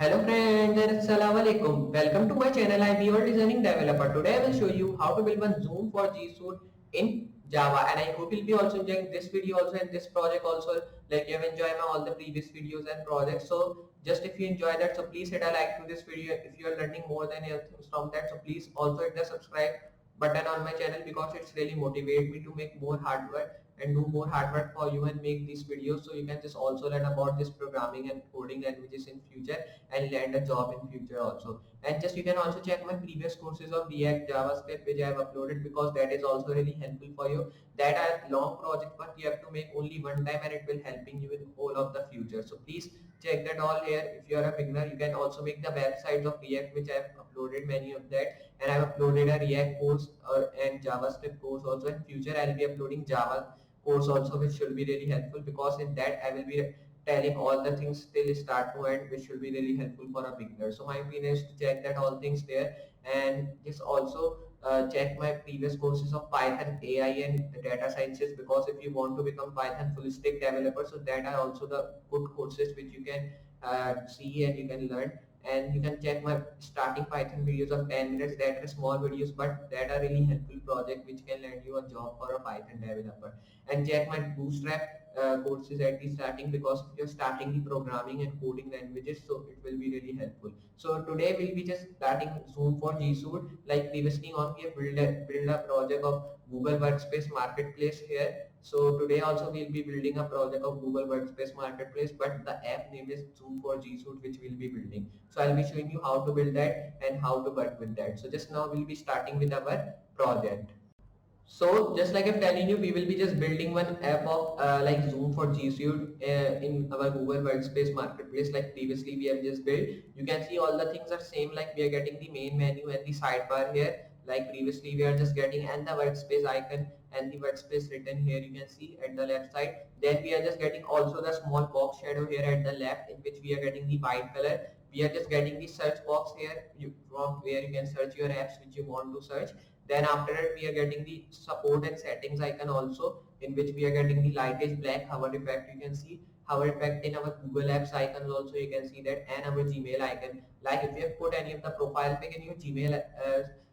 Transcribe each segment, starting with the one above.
Hello friends and Assalamu alaikum. Welcome to my channel. I am your designing developer. Today I will show you how to build one Zoom for G Suite in Java, and I hope you'll be also enjoying this video also and this project also, like you have enjoyed my all the previous videos and projects. So just if you enjoy that, so please hit a like to this video. If you are learning more than anything from that, so please also hit the subscribe button on my channel because it's really motivate me to make more hard work and do more hard work for you and make these videos so you can just also learn about this programming and coding languages in future and land a job in future also. And just you can also check my previous courses of React, JavaScript which I have uploaded because that is also really helpful for you. That are long project but you have to make only one time and it will helping you in all of the future. So please check that all here. If you are a beginner, you can also make the websites of React which I have uploaded many of that, and I have uploaded a React course and JavaScript course also. In future I will be uploading Java course also, which should be really helpful because in that I will be telling all the things till start to end, which should be really helpful for a beginner. So my opinion is to check that all things there, and just also check my previous courses of Python, AI and data sciences, because if you want to become Python full stack developer, so that are also the good courses which you can see and you can learn. And you can check my starting Python videos of 10 minutes. That are small videos but that are really helpful project which can land you a job for a Python developer. And check my Bootstrap courses at the starting, because you're starting the programming and coding languages, so it will be really helpful. So today we'll be just starting Zoom for G Suite. Like previously on, we have build a project of Google Workspace Marketplace here. So today also we'll be building a project of Google Workspace Marketplace, but the app name is Zoom for G Suite, which we'll be building. So I'll be showing you how to build that and how to work with that. So just now we'll be starting with our project. So just like I'm telling you, we will be just building one app of like Zoom for G Suite in our Google Workspace Marketplace. Like previously we have just built. You can see all the things are same. Like we are getting the main menu and the sidebar here. Like previously we are just getting and the workspace icon and the workspace written here. You can see at the left side. Then we are just getting also the small box shadow here at the left, in which we are getting the white color. We are just getting the search box here from where you can search your apps which you want to search. Then after that we are getting the support and settings icon also, in which we are getting the light is black hover effect. You can see hover effect in our Google Apps icons also, you can see that, and our Gmail icon. Like if you have put any of the profile pic in your Gmail,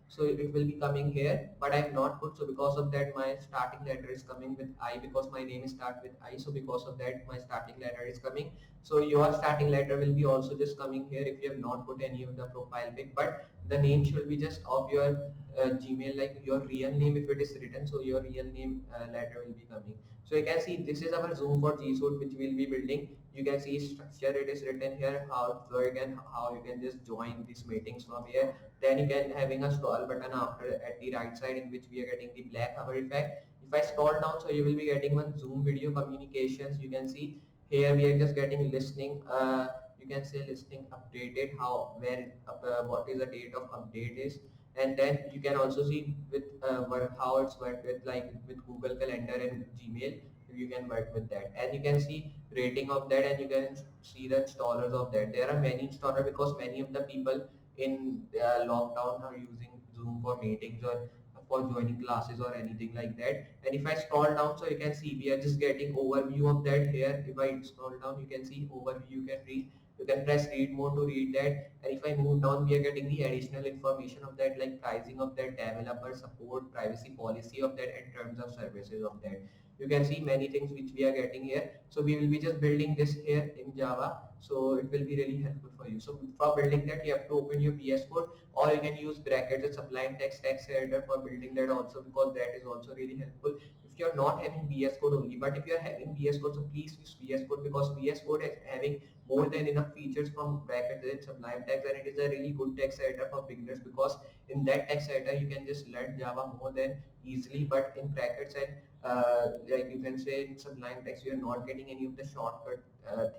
so it will be coming here, but I have not put, so because of that my starting letter is coming with I, because my name is start with I, so because of that my starting letter is coming. So your starting letter will be also just coming here if you have not put any of the profile pic, but the name should be just of your Gmail, like your real name if it is written, so your real name letter will be coming. So you can see this is our Zoom for G Suite which we'll be building. You can see structure, it is written here, how it work and how you can just join these meetings from here. Then you can having a scroll button after at the right side, in which we are getting the black hover effect. If I scroll down, so you will be getting one Zoom video communications. You can see here we are just getting listening. You can say listening updated, how when what is the date of update is. And then you can also see with how it's worked with, like with Google Calendar and Gmail. You can work with that, and you can see rating of that, and you can see the installers of that. There are many installers because many of the people in lockdown are using Zoom for meetings or for joining classes or anything like that. And if I scroll down, so you can see we are just getting overview of that here. If I scroll down, you can see overview, you can read, you can press read more to read that. And if I move down, we are getting the additional information of that, like pricing of that, developer support, privacy policy of that, and terms of services of that. You can see many things which we are getting here. So we will be just building this here in Java, so it will be really helpful for you. So for building that, you have to open your VS Code, or you can use brackets and Sublime text editor for building that also, because that is also really helpful if you're not having VS Code only. But if you're having VS Code, so please use VS Code, because VS Code is having more than enough features from brackets and Sublime text, and it is a really good text editor for beginners, because in that text editor you can just learn Java more than easily. But in brackets and like you can say in Sublime text, you are not getting any of the shortcut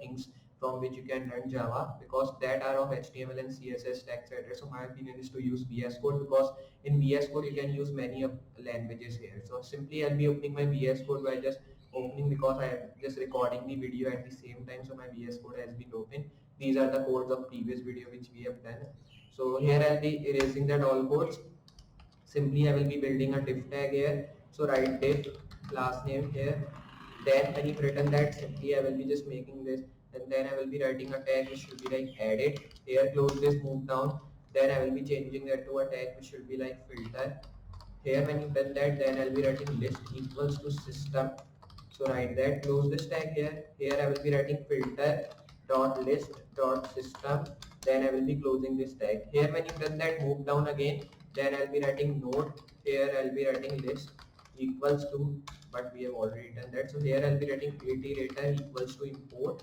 things from which you can learn Java, because that are of HTML and CSS text editor. So my opinion is to use VS Code, because in VS Code you can use many of languages here. So simply I'll be opening my VS Code by just opening, because I am just recording the video at the same time, so my VS Code has been open. These are the codes of previous video which we have done. So here I'll be erasing that all codes. Simply I will be building a div tag here. So write div class name here. Then when you've written that, simply I will be just making this, and then I will be writing a tag which should be like edit. Here close this, move down. Then I will be changing that to a tag which should be like filter. Here when you done that, then I'll be writing list equals to system. So write that, close this tag here. Here I will be writing filter dot list dot system. Then I will be closing this tag. Here when you done that, move down again. Then I'll be writing node. Here I'll be writing list equals to, but we have already done that. So here I'll be writing iterator equals to import.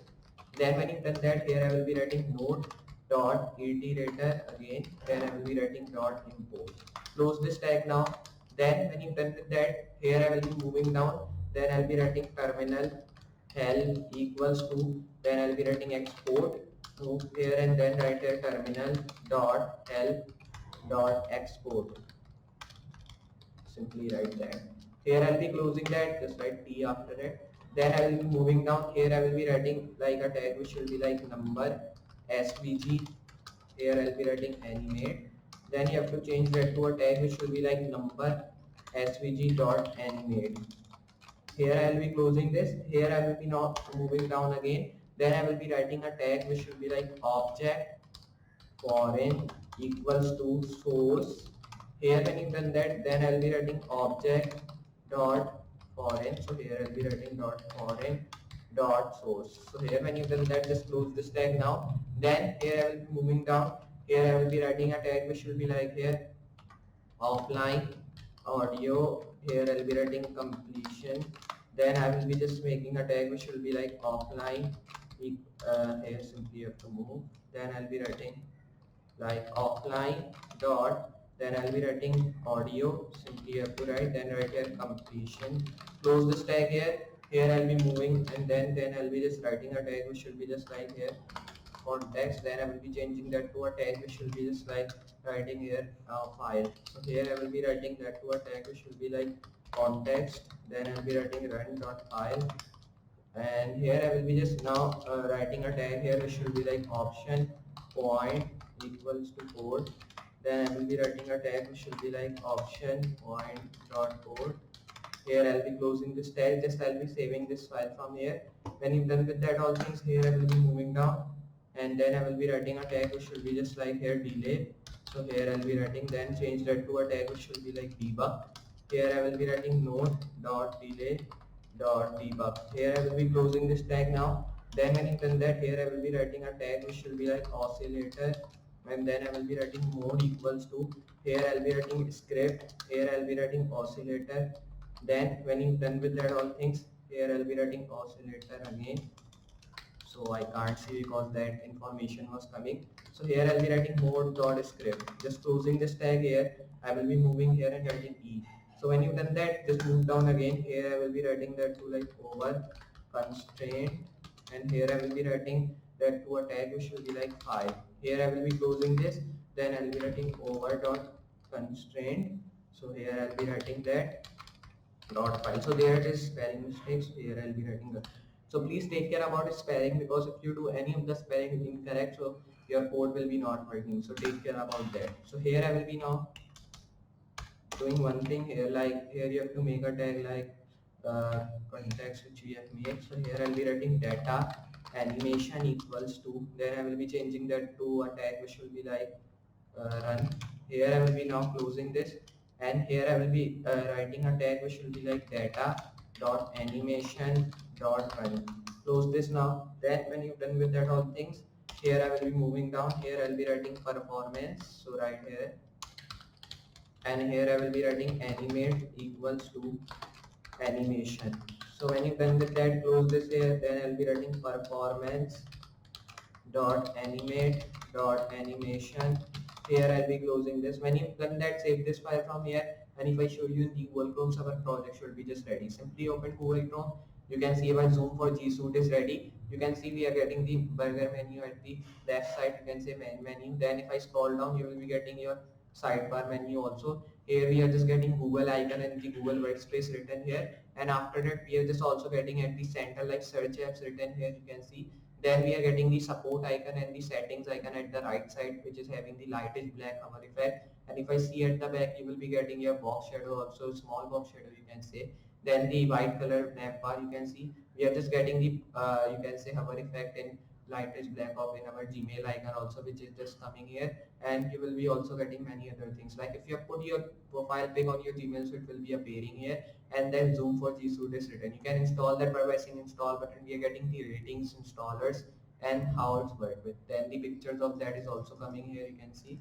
Then when you done that, here I will be writing node dot iterator again. Then I will be writing dot import. Close this tag now. Then when you done with that, here I will be moving down. Then I'll be writing terminal help equals to. Then I'll be writing export. Move here and then write here terminal dot help dot export. Simply write that. Here I'll be closing that, just write T after it. Then I will be moving down. Here I will be writing like a tag which will be like number svg. Here I'll be writing animate. Then you have to change that to a tag which will be like number svg dot animate. Here I will be closing this. Here I will be now moving down again. Then I will be writing a tag which should be like object foreign equals to source. Here when you done that, then I'll be writing object dot foreign. So here I'll be writing dot foreign dot source. So here when you done that, just close this tag now. Then here I will be moving down. Here I will be writing a tag which will be like here offline audio. Here I'll be writing completion. Then I will be just making a tag which will be like offline. Here simply you have to move. Then I'll be writing like offline dot, then I'll be writing audio. Simply you have to write, then write here completion. Close this tag here. Here I'll be moving and then I'll be just writing a tag which should be just like here context. Then I will be changing that to a tag which will be just like writing here file. So here I will be writing that to a tag which will be like context. Then I'll be writing run dot file. And here I will be just now writing a tag here which will be like option point equals to code. Then I will be writing a tag which should be like option point dot code. Here I'll be closing this tag. Just I'll be saving this file from here. When you've done with that all things, here I will be moving down and then I will be writing a tag which should be just like here delay. So here I'll be writing, then change that to a tag which should be like debug. Here I will be writing node dot delay dot debug. Here I will be closing this tag now. Then when you done that, here I will be writing a tag which will be like oscillator, and then I will be writing mode equals to. Here I'll be writing script. Here I'll be writing oscillator. Then when you done with that all things, here I'll be writing oscillator again. So I can't see because that information was coming. So here I'll be writing mode dot script. Just closing this tag here. I will be moving here and writing E. So when you've done that, just move down again. Here I will be writing that to like over constraint, and here I will be writing that to a tag which will be like file. Here I will be closing this. Then I will be writing over dot constraint. So here I will be writing that dot file. So there it is, spelling mistakes. Here I will be writing that. So please take care about spelling, because if you do any of the spelling incorrect, so your code will be not working. So take care about that. So here I will be now doing one thing here, like here you have to make a tag like context which we have made. So here I'll be writing data animation equals to, then I will be changing that to a tag which will be like run. Here I will be now closing this, and here I will be writing a tag which will be like data dot animation dot run. Close this now. Then when you've done with that all things, here I will be moving down. Here I'll be writing performance. So right here, and here I will be writing animate equals to animation. So when you've done with that, close this here. Then I'll be writing performance dot animate dot animation. Here I'll be closing this. When you've done that, save this file from here, and if I show you in the Google Chrome, so our project should be just ready. Simply open Google Chrome. You can see our Zoom for G Suite is ready. You can see we are getting the burger menu at the left side. You can say main menu. Then if I scroll down, you will be getting your sidebar menu also. Here we are just getting Google icon and the Google workspace written here, and after that we are just also getting at the center like search apps written here, you can see. Then we are getting the support icon and the settings icon at the right side, which is having the lightish black hover effect. And if I see at the back, you will be getting your box shadow, also small box shadow you can say. Then the white color nav bar you can see. We are just getting the you can say hover effect in lightish black of in our Gmail icon also, which is just coming here, and you will be also getting many other things. Like if you have put your profile pic on your Gmail, so it will be appearing here, and then Zoom for G Suite is written. You can install that by pressing install button. We are getting the ratings, installers, and how it's worked with. Then the pictures of that is also coming here, you can see,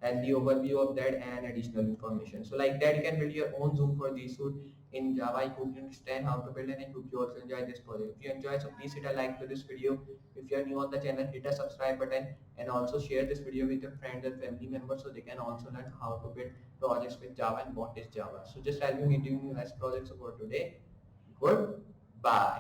and the overview of that and additional information. So like that you can build your own Zoom for G Suite in Java. I hope you understand how to build, and I hope you also enjoy this project. If you enjoy, so please hit a like to this video. If you are new on the channel, hit a subscribe button, and also share this video with your friends and family members so they can also learn how to build projects with Java and what is Java. So just I'll be meeting you in the next project. So for today, goodbye.